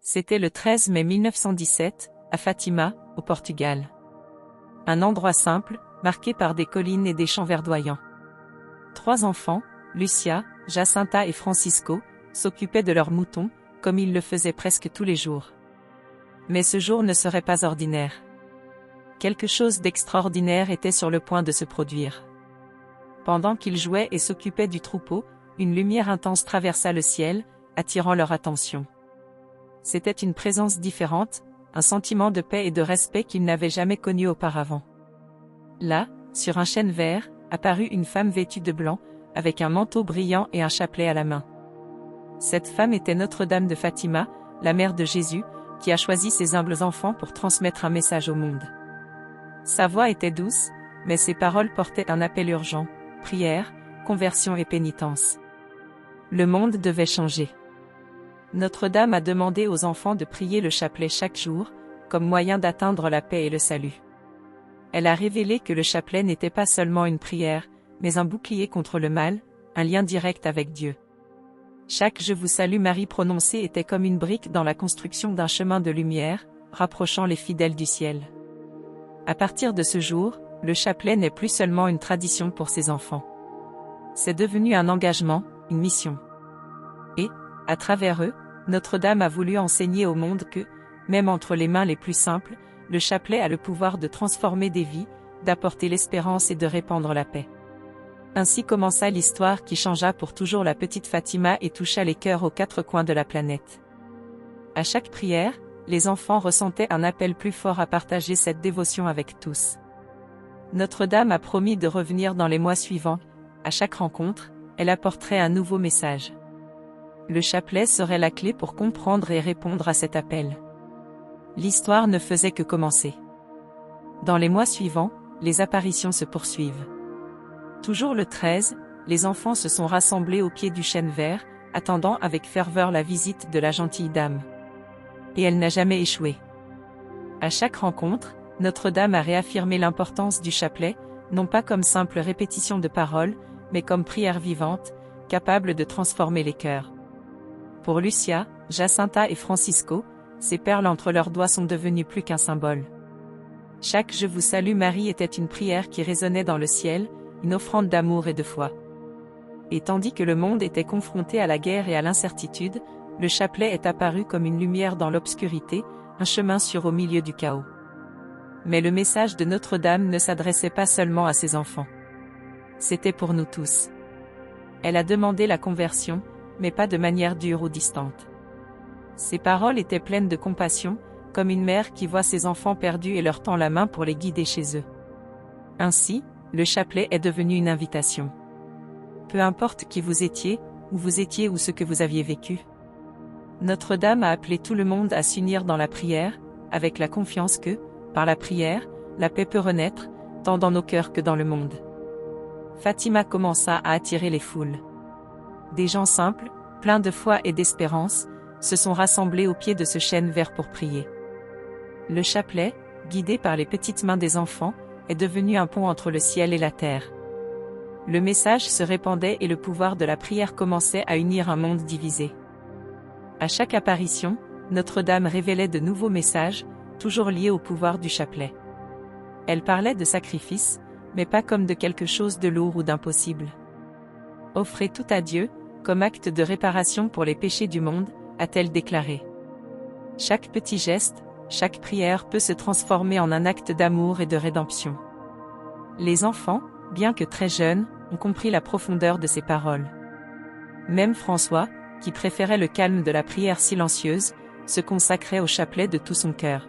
C'était le 13 mai 1917, à Fatima, au Portugal. Un endroit simple, marqué par des collines et des champs verdoyants. 3 enfants, Lucia, Jacinta et Francisco, s'occupaient de leurs moutons, comme ils le faisaient presque tous les jours. Mais ce jour ne serait pas ordinaire. Quelque chose d'extraordinaire était sur le point de se produire. Pendant qu'ils jouaient et s'occupaient du troupeau, une lumière intense traversa le ciel, attirant leur attention. C'était une présence différente, un sentiment de paix et de respect qu'ils n'avaient jamais connu auparavant. Là, sur un chêne vert, apparut une femme vêtue de blanc, avec un manteau brillant et un chapelet à la main. Cette femme était Notre-Dame de Fatima, la mère de Jésus, qui a choisi ses humbles enfants pour transmettre un message au monde. Sa voix était douce, mais ses paroles portaient un appel urgent, prière, conversion et pénitence. Le monde devait changer. Notre-Dame a demandé aux enfants de prier le chapelet chaque jour, comme moyen d'atteindre la paix et le salut. Elle a révélé que le chapelet n'était pas seulement une prière, mais un bouclier contre le mal, un lien direct avec Dieu. Chaque « Je vous salue Marie » prononcé était comme une brique dans la construction d'un chemin de lumière, rapprochant les fidèles du ciel. À partir de ce jour, le chapelet n'est plus seulement une tradition pour ses enfants. C'est devenu un engagement, une mission. Et, à travers eux, Notre-Dame a voulu enseigner au monde que, même entre les mains les plus simples, le chapelet a le pouvoir de transformer des vies, d'apporter l'espérance et de répandre la paix. Ainsi commença l'histoire qui changea pour toujours la petite Fatima et toucha les cœurs aux 4 coins de la planète. À chaque prière, les enfants ressentaient un appel plus fort à partager cette dévotion avec tous. Notre-Dame a promis de revenir dans les mois suivants. À chaque rencontre, elle apporterait un nouveau message. Le chapelet serait la clé pour comprendre et répondre à cet appel. L'histoire ne faisait que commencer. Dans les mois suivants, les apparitions se poursuivent. Toujours le 13, les enfants se sont rassemblés au pied du chêne vert, attendant avec ferveur la visite de la gentille dame. Et elle n'a jamais échoué. À chaque rencontre, Notre-Dame a réaffirmé l'importance du chapelet, non pas comme simple répétition de paroles, mais comme prière vivante, capable de transformer les cœurs. Pour Lucia, Jacinta et Francisco, ces perles entre leurs doigts sont devenues plus qu'un symbole. Chaque « Je vous salue Marie » était une prière qui résonnait dans le ciel, une offrande d'amour et de foi. Et tandis que le monde était confronté à la guerre et à l'incertitude, le chapelet est apparu comme une lumière dans l'obscurité, un chemin sûr au milieu du chaos. Mais le message de Notre-Dame ne s'adressait pas seulement à ses enfants. C'était pour nous tous. Elle a demandé la conversion, mais pas de manière dure ou distante. Ses paroles étaient pleines de compassion, comme une mère qui voit ses enfants perdus et leur tend la main pour les guider chez eux. Ainsi, le chapelet est devenu une invitation. Peu importe qui vous étiez, où vous étiez ou ce que vous aviez vécu. Notre-Dame a appelé tout le monde à s'unir dans la prière, avec la confiance que, par la prière, la paix peut renaître, tant dans nos cœurs que dans le monde. Fatima commença à attirer les foules. Des gens simples, pleins de foi et d'espérance, se sont rassemblés au pied de ce chêne vert pour prier. Le chapelet, guidé par les petites mains des enfants, est devenu un pont entre le ciel et la terre. Le message se répandait et le pouvoir de la prière commençait à unir un monde divisé. À chaque apparition, Notre-Dame révélait de nouveaux messages, toujours liés au pouvoir du chapelet. Elle parlait de sacrifice, mais pas comme de quelque chose de lourd ou d'impossible. Offrez tout à Dieu, comme acte de réparation pour les péchés du monde, a-t-elle déclaré. Chaque petit geste, chaque prière peut se transformer en un acte d'amour et de rédemption. Les enfants, bien que très jeunes, ont compris la profondeur de ces paroles. Même François, qui préférait le calme de la prière silencieuse, se consacrait au chapelet de tout son cœur.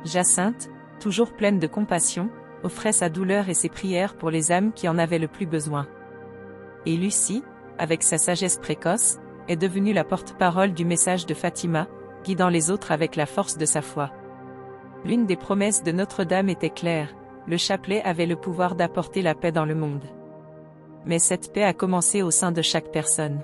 Jacinthe, toujours pleine de compassion, offrait sa douleur et ses prières pour les âmes qui en avaient le plus besoin. Et Lucie, avec sa sagesse précoce, est devenue la porte-parole du message de Fatima, guidant les autres avec la force de sa foi. L'une des promesses de Notre-Dame était claire, le chapelet avait le pouvoir d'apporter la paix dans le monde. Mais cette paix a commencé au sein de chaque personne.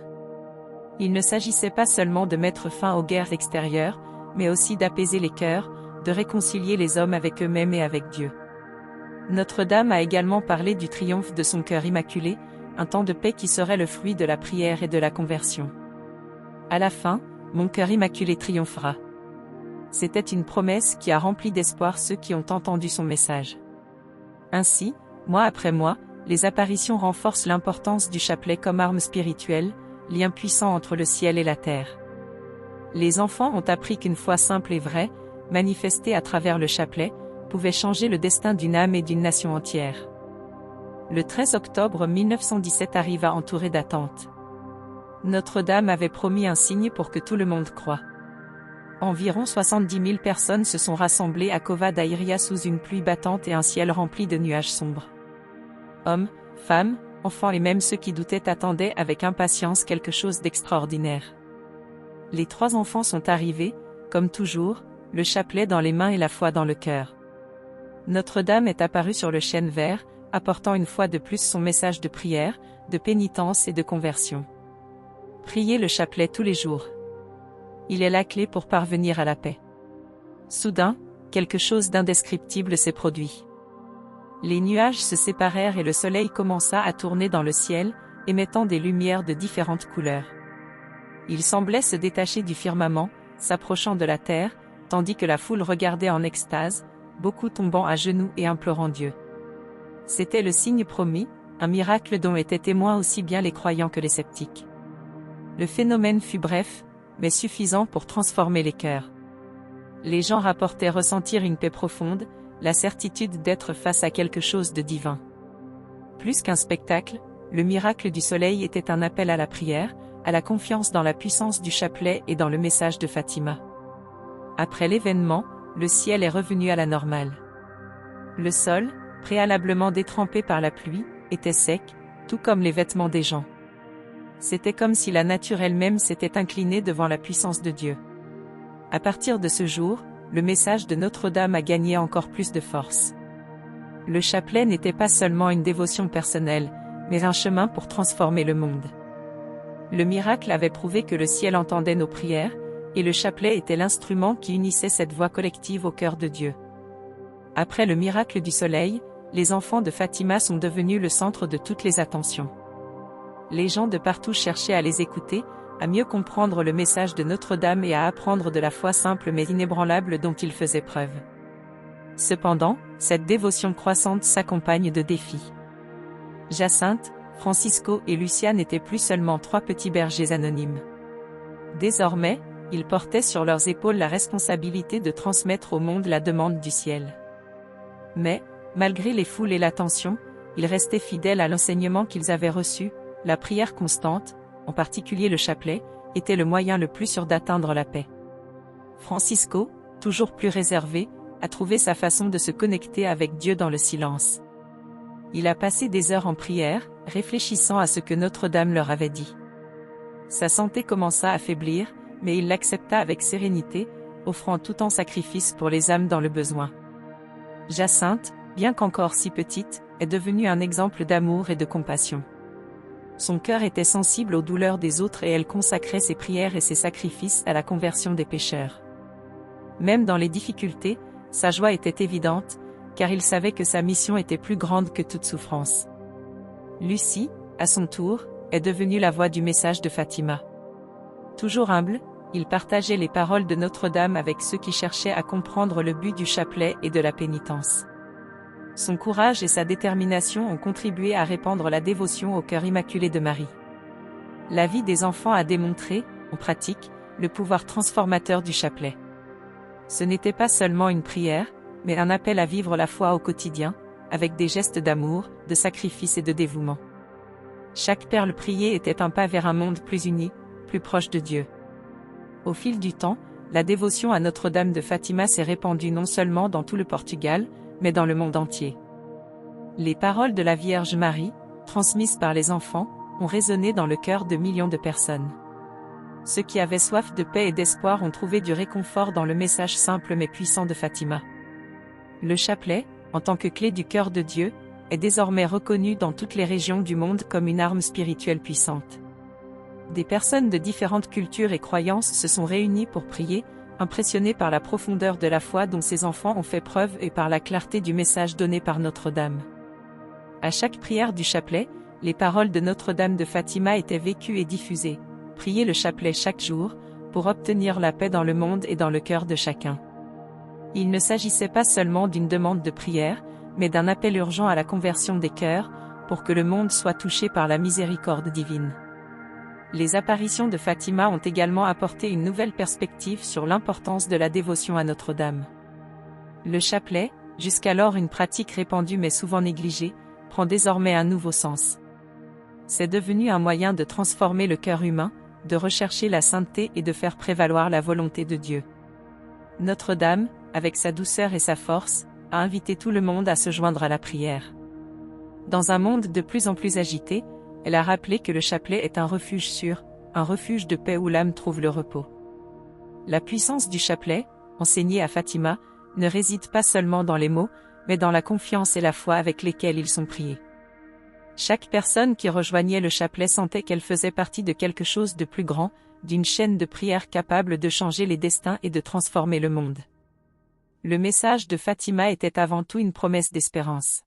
Il ne s'agissait pas seulement de mettre fin aux guerres extérieures, mais aussi d'apaiser les cœurs, de réconcilier les hommes avec eux-mêmes et avec Dieu. Notre-Dame a également parlé du triomphe de son cœur immaculé, un temps de paix qui serait le fruit de la prière et de la conversion. À la fin, mon cœur immaculé triomphera. C'était une promesse qui a rempli d'espoir ceux qui ont entendu son message. Ainsi, mois après mois, les apparitions renforcent l'importance du chapelet comme arme spirituelle, lien puissant entre le ciel et la terre. Les enfants ont appris qu'une foi simple et vraie, manifestée à travers le chapelet, pouvait changer le destin d'une âme et d'une nation entière. Le 13 octobre 1917 arriva entouré d'attentes. Notre-Dame avait promis un signe pour que tout le monde croie. Environ 70 000 personnes se sont rassemblées à Cova da Iria sous une pluie battante et un ciel rempli de nuages sombres. Hommes, femmes, enfants et même ceux qui doutaient attendaient avec impatience quelque chose d'extraordinaire. Les 3 enfants sont arrivés, comme toujours, le chapelet dans les mains et la foi dans le cœur. Notre-Dame est apparue sur le chêne vert, apportant une fois de plus son message de prière, de pénitence et de conversion. Priez le chapelet tous les jours. Il est la clé pour parvenir à la paix. Soudain, quelque chose d'indescriptible s'est produit. Les nuages se séparèrent et le soleil commença à tourner dans le ciel, émettant des lumières de différentes couleurs. Il semblait se détacher du firmament, s'approchant de la terre, tandis que la foule regardait en extase, beaucoup tombant à genoux et implorant Dieu. C'était le signe promis, un miracle dont étaient témoins aussi bien les croyants que les sceptiques. Le phénomène fut bref, mais suffisant pour transformer les cœurs. Les gens rapportaient ressentir une paix profonde, la certitude d'être face à quelque chose de divin. Plus qu'un spectacle, le miracle du soleil était un appel à la prière, à la confiance dans la puissance du chapelet et dans le message de Fatima. Après l'événement, le ciel est revenu à la normale. Le sol, préalablement détrempé par la pluie, était sec, tout comme les vêtements des gens. C'était comme si la nature elle-même s'était inclinée devant la puissance de Dieu. À partir de ce jour, le message de Notre-Dame a gagné encore plus de force. Le chapelet n'était pas seulement une dévotion personnelle, mais un chemin pour transformer le monde. Le miracle avait prouvé que le ciel entendait nos prières, et le chapelet était l'instrument qui unissait cette voix collective au cœur de Dieu. Après le miracle du soleil, les enfants de Fatima sont devenus le centre de toutes les attentions. Les gens de partout cherchaient à les écouter, à mieux comprendre le message de Notre-Dame et à apprendre de la foi simple mais inébranlable dont ils faisaient preuve. Cependant, cette dévotion croissante s'accompagne de défis. Jacinthe, Francisco et Lucia n'étaient plus seulement 3 petits bergers anonymes. Désormais, ils portaient sur leurs épaules la responsabilité de transmettre au monde la demande du ciel. Mais, malgré les foules et la tension, ils restaient fidèles à l'enseignement qu'ils avaient reçu. La prière constante, en particulier le chapelet, était le moyen le plus sûr d'atteindre la paix. Francisco, toujours plus réservé, a trouvé sa façon de se connecter avec Dieu dans le silence. Il a passé des heures en prière, réfléchissant à ce que Notre-Dame leur avait dit. Sa santé commença à faiblir, mais il l'accepta avec sérénité, offrant tout en sacrifice pour les âmes dans le besoin. Jacinthe, bien qu'encore si petite, est devenue un exemple d'amour et de compassion. Son cœur était sensible aux douleurs des autres et elle consacrait ses prières et ses sacrifices à la conversion des pécheurs. Même dans les difficultés, sa joie était évidente, car il savait que sa mission était plus grande que toute souffrance. Lucie, à son tour, est devenue la voix du message de Fatima. Toujours humble, il partageait les paroles de Notre-Dame avec ceux qui cherchaient à comprendre le but du chapelet et de la pénitence. Son courage et sa détermination ont contribué à répandre la dévotion au cœur immaculé de Marie. La vie des enfants a démontré, en pratique, le pouvoir transformateur du chapelet. Ce n'était pas seulement une prière, mais un appel à vivre la foi au quotidien, avec des gestes d'amour, de sacrifice et de dévouement. Chaque perle priée était un pas vers un monde plus uni, plus proche de Dieu. Au fil du temps, la dévotion à Notre-Dame de Fatima s'est répandue non seulement dans tout le Portugal, mais dans le monde entier. Les paroles de la Vierge Marie, transmises par les enfants, ont résonné dans le cœur de millions de personnes. Ceux qui avaient soif de paix et d'espoir ont trouvé du réconfort dans le message simple mais puissant de Fatima. Le chapelet, en tant que clé du cœur de Dieu, est désormais reconnu dans toutes les régions du monde comme une arme spirituelle puissante. Des personnes de différentes cultures et croyances se sont réunies pour prier, impressionnés par la profondeur de la foi dont ces enfants ont fait preuve et par la clarté du message donné par Notre-Dame. À chaque prière du chapelet, les paroles de Notre-Dame de Fatima étaient vécues et diffusées. Priez le chapelet chaque jour, pour obtenir la paix dans le monde et dans le cœur de chacun. Il ne s'agissait pas seulement d'une demande de prière, mais d'un appel urgent à la conversion des cœurs, pour que le monde soit touché par la miséricorde divine. Les apparitions de Fatima ont également apporté une nouvelle perspective sur l'importance de la dévotion à Notre-Dame. Le chapelet, jusqu'alors une pratique répandue mais souvent négligée, prend désormais un nouveau sens. C'est devenu un moyen de transformer le cœur humain, de rechercher la sainteté et de faire prévaloir la volonté de Dieu. Notre-Dame, avec sa douceur et sa force, a invité tout le monde à se joindre à la prière. Dans un monde de plus en plus agité, elle a rappelé que le chapelet est un refuge sûr, un refuge de paix où l'âme trouve le repos. La puissance du chapelet, enseignée à Fatima, ne réside pas seulement dans les mots, mais dans la confiance et la foi avec lesquelles ils sont priés. Chaque personne qui rejoignait le chapelet sentait qu'elle faisait partie de quelque chose de plus grand, d'une chaîne de prière capable de changer les destins et de transformer le monde. Le message de Fatima était avant tout une promesse d'espérance.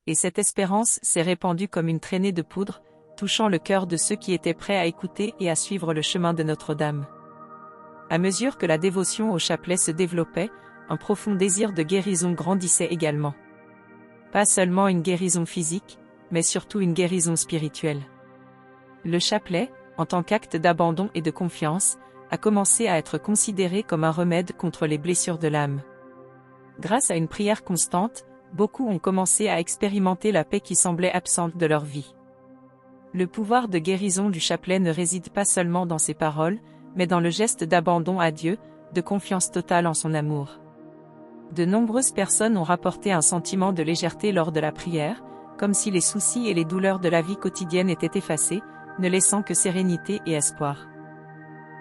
Et cette espérance s'est répandue comme une traînée de poudre, touchant le cœur de ceux qui étaient prêts à écouter et à suivre le chemin de Notre-Dame. À mesure que la dévotion au chapelet se développait, un profond désir de guérison grandissait également. Pas seulement une guérison physique, mais surtout une guérison spirituelle. Le chapelet, en tant qu'acte d'abandon et de confiance, a commencé à être considéré comme un remède contre les blessures de l'âme. Grâce à une prière constante, beaucoup ont commencé à expérimenter la paix qui semblait absente de leur vie. Le pouvoir de guérison du chapelet ne réside pas seulement dans ses paroles, mais dans le geste d'abandon à Dieu, de confiance totale en son amour. De nombreuses personnes ont rapporté un sentiment de légèreté lors de la prière, comme si les soucis et les douleurs de la vie quotidienne étaient effacés, ne laissant que sérénité et espoir.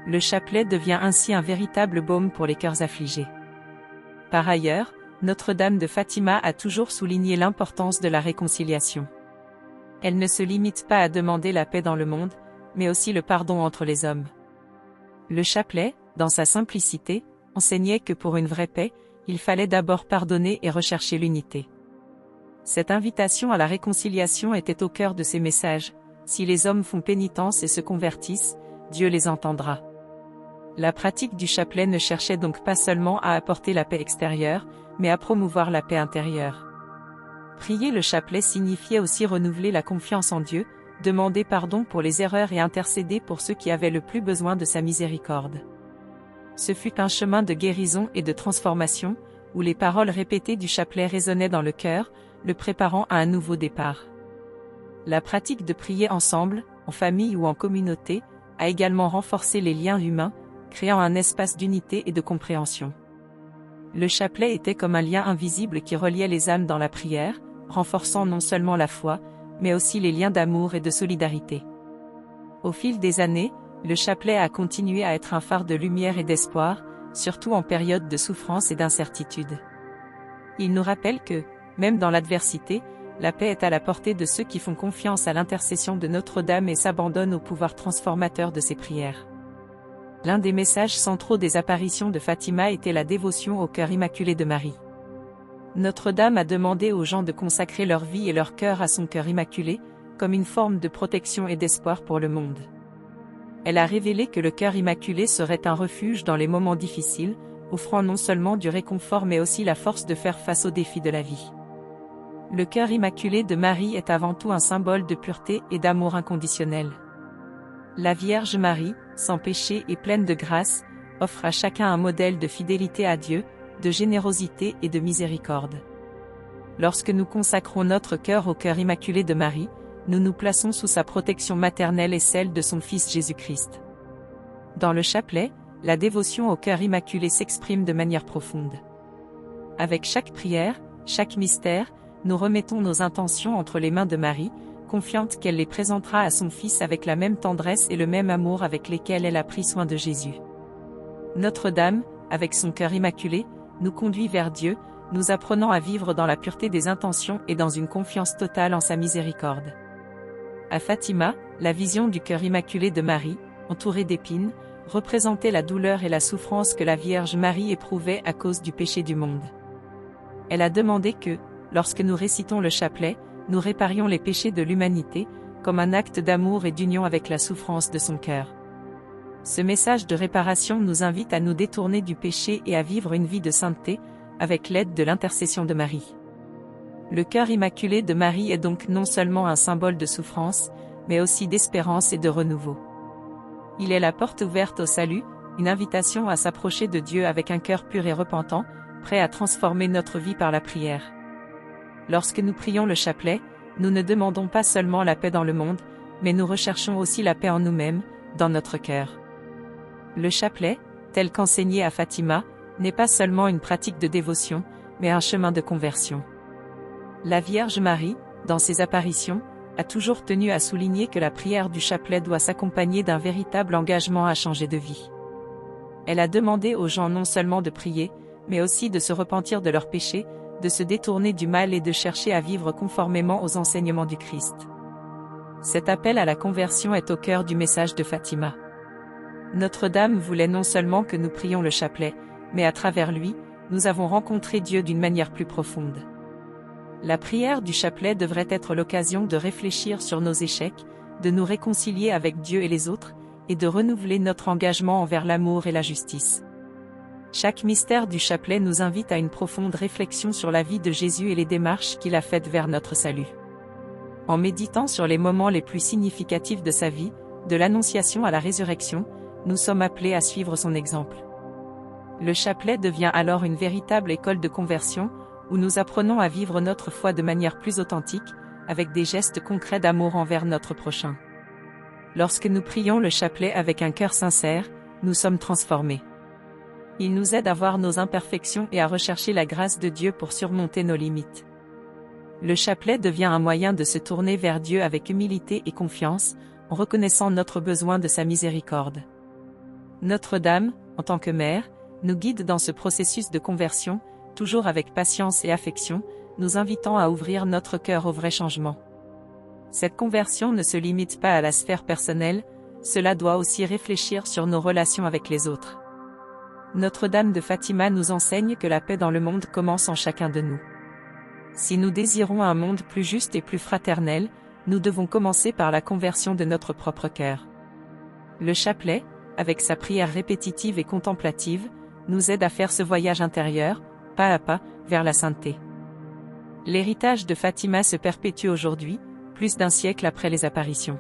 Le chapelet devient ainsi un véritable baume pour les cœurs affligés. Par ailleurs, Notre-Dame de Fatima a toujours souligné l'importance de la réconciliation. Elle ne se limite pas à demander la paix dans le monde, mais aussi le pardon entre les hommes. Le chapelet, dans sa simplicité, enseignait que pour une vraie paix, il fallait d'abord pardonner et rechercher l'unité. Cette invitation à la réconciliation était au cœur de ses messages. Si les hommes font pénitence et se convertissent, Dieu les entendra. La pratique du chapelet ne cherchait donc pas seulement à apporter la paix extérieure, mais à promouvoir la paix intérieure. Prier le chapelet signifiait aussi renouveler la confiance en Dieu, demander pardon pour les erreurs et intercéder pour ceux qui avaient le plus besoin de sa miséricorde. Ce fut un chemin de guérison et de transformation, où les paroles répétées du chapelet résonnaient dans le cœur, le préparant à un nouveau départ. La pratique de prier ensemble, en famille ou en communauté, a également renforcé les liens humains, créant un espace d'unité et de compréhension. Le chapelet était comme un lien invisible qui reliait les âmes dans la prière, renforçant non seulement la foi, mais aussi les liens d'amour et de solidarité. Au fil des années, le chapelet a continué à être un phare de lumière et d'espoir, surtout en période de souffrance et d'incertitude. Il nous rappelle que, même dans l'adversité, la paix est à la portée de ceux qui font confiance à l'intercession de Notre-Dame et s'abandonnent au pouvoir transformateur de ses prières. L'un des messages centraux des apparitions de Fatima était la dévotion au cœur immaculé de Marie. Notre-Dame a demandé aux gens de consacrer leur vie et leur cœur à son cœur immaculé, comme une forme de protection et d'espoir pour le monde. Elle a révélé que le cœur immaculé serait un refuge dans les moments difficiles, offrant non seulement du réconfort mais aussi la force de faire face aux défis de la vie. Le cœur immaculé de Marie est avant tout un symbole de pureté et d'amour inconditionnel. La Vierge Marie, sans péché et pleine de grâce, offre à chacun un modèle de fidélité à Dieu, de générosité et de miséricorde. Lorsque nous consacrons notre cœur au cœur immaculé de Marie, nous nous plaçons sous sa protection maternelle et celle de son Fils Jésus-Christ. Dans le chapelet, la dévotion au cœur immaculé s'exprime de manière profonde. Avec chaque prière, chaque mystère, nous remettons nos intentions entre les mains de Marie, confiante qu'elle les présentera à son Fils avec la même tendresse et le même amour avec lesquels elle a pris soin de Jésus. Notre-Dame, avec son cœur immaculé, nous conduit vers Dieu, nous apprenant à vivre dans la pureté des intentions et dans une confiance totale en sa miséricorde. À Fatima, la vision du cœur immaculé de Marie, entourée d'épines, représentait la douleur et la souffrance que la Vierge Marie éprouvait à cause du péché du monde. Elle a demandé que, lorsque nous récitons le chapelet, nous réparions les péchés de l'humanité, comme un acte d'amour et d'union avec la souffrance de son cœur. Ce message de réparation nous invite à nous détourner du péché et à vivre une vie de sainteté, avec l'aide de l'intercession de Marie. Le cœur immaculé de Marie est donc non seulement un symbole de souffrance, mais aussi d'espérance et de renouveau. Il est la porte ouverte au salut, une invitation à s'approcher de Dieu avec un cœur pur et repentant, prêt à transformer notre vie par la prière. Lorsque nous prions le chapelet, nous ne demandons pas seulement la paix dans le monde, mais nous recherchons aussi la paix en nous-mêmes, dans notre cœur. Le chapelet, tel qu'enseigné à Fatima, n'est pas seulement une pratique de dévotion, mais un chemin de conversion. La Vierge Marie, dans ses apparitions, a toujours tenu à souligner que la prière du chapelet doit s'accompagner d'un véritable engagement à changer de vie. Elle a demandé aux gens non seulement de prier, mais aussi de se repentir de leurs péchés, de se détourner du mal et de chercher à vivre conformément aux enseignements du Christ. Cet appel à la conversion est au cœur du message de Fatima. Notre-Dame voulait non seulement que nous prions le chapelet, mais à travers lui, nous avons rencontré Dieu d'une manière plus profonde. La prière du chapelet devrait être l'occasion de réfléchir sur nos échecs, de nous réconcilier avec Dieu et les autres, et de renouveler notre engagement envers l'amour et la justice. Chaque mystère du chapelet nous invite à une profonde réflexion sur la vie de Jésus et les démarches qu'il a faites vers notre salut. En méditant sur les moments les plus significatifs de sa vie, de l'Annonciation à la résurrection, nous sommes appelés à suivre son exemple. Le chapelet devient alors une véritable école de conversion, où nous apprenons à vivre notre foi de manière plus authentique, avec des gestes concrets d'amour envers notre prochain. Lorsque nous prions le chapelet avec un cœur sincère, nous sommes transformés. Il nous aide à voir nos imperfections et à rechercher la grâce de Dieu pour surmonter nos limites. Le chapelet devient un moyen de se tourner vers Dieu avec humilité et confiance, en reconnaissant notre besoin de sa miséricorde. Notre-Dame, en tant que mère, nous guide dans ce processus de conversion, toujours avec patience et affection, nous invitant à ouvrir notre cœur au vrai changement. Cette conversion ne se limite pas à la sphère personnelle, cela doit aussi réfléchir sur nos relations avec les autres. Notre-Dame de Fatima nous enseigne que la paix dans le monde commence en chacun de nous. Si nous désirons un monde plus juste et plus fraternel, nous devons commencer par la conversion de notre propre cœur. Le chapelet, avec sa prière répétitive et contemplative, nous aide à faire ce voyage intérieur, pas à pas, vers la sainteté. L'héritage de Fatima se perpétue aujourd'hui, plus d'un siècle après les apparitions.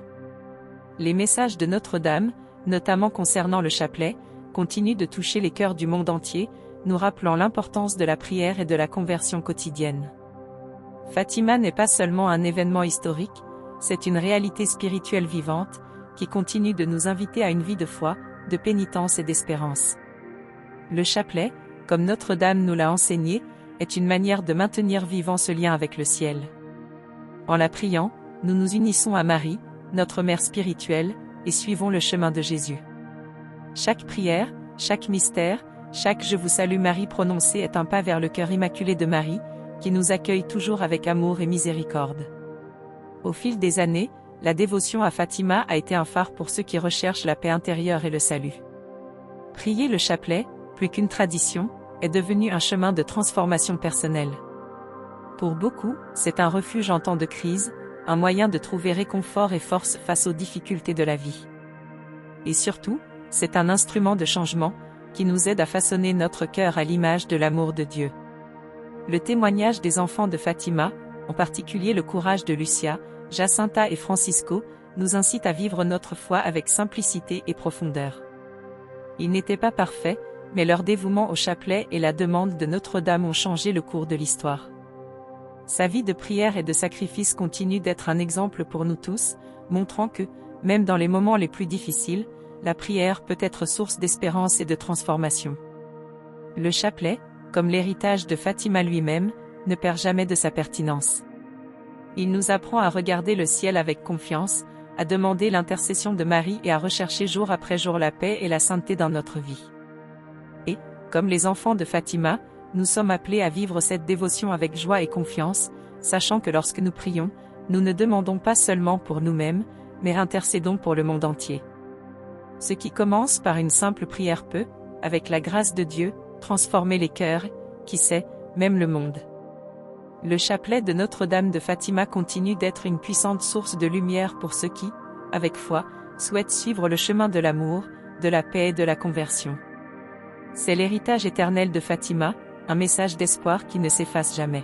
Les messages de Notre-Dame, notamment concernant le chapelet, continuent de toucher les cœurs du monde entier, nous rappelant l'importance de la prière et de la conversion quotidienne. Fatima n'est pas seulement un événement historique, c'est une réalité spirituelle vivante, qui continue de nous inviter à une vie de foi, de pénitence et d'espérance. Le chapelet, comme Notre-Dame nous l'a enseigné, est une manière de maintenir vivant ce lien avec le ciel. En la priant, nous nous unissons à Marie, notre mère spirituelle, et suivons le chemin de Jésus. Chaque prière, chaque mystère, chaque « Je vous salue Marie » prononcé est un pas vers le cœur immaculé de Marie, qui nous accueille toujours avec amour et miséricorde. Au fil des années, la dévotion à Fatima a été un phare pour ceux qui recherchent la paix intérieure et le salut. Prier le chapelet, plus qu'une tradition, est devenu un chemin de transformation personnelle. Pour beaucoup, c'est un refuge en temps de crise, un moyen de trouver réconfort et force face aux difficultés de la vie. Et surtout, c'est un instrument de changement, qui nous aide à façonner notre cœur à l'image de l'amour de Dieu. Le témoignage des enfants de Fatima, en particulier le courage de Lucia, Jacinta et Francisco, nous incite à vivre notre foi avec simplicité et profondeur. Ils n'étaient pas parfaits, mais leur dévouement au chapelet et la demande de Notre-Dame ont changé le cours de l'histoire. Sa vie de prière et de sacrifice continue d'être un exemple pour nous tous, montrant que, même dans les moments les plus difficiles, la prière peut être source d'espérance et de transformation. Le chapelet, comme l'héritage de Fatima lui-même, ne perd jamais de sa pertinence. Il nous apprend à regarder le ciel avec confiance, à demander l'intercession de Marie et à rechercher jour après jour la paix et la sainteté dans notre vie. Et, comme les enfants de Fatima, nous sommes appelés à vivre cette dévotion avec joie et confiance, sachant que lorsque nous prions, nous ne demandons pas seulement pour nous-mêmes, mais intercédons pour le monde entier. Ce qui commence par une simple prière peut, avec la grâce de Dieu, transformer les cœurs, qui sait, même le monde. Le chapelet de Notre-Dame de Fatima continue d'être une puissante source de lumière pour ceux qui, avec foi, souhaitent suivre le chemin de l'amour, de la paix et de la conversion. C'est l'héritage éternel de Fatima, un message d'espoir qui ne s'efface jamais.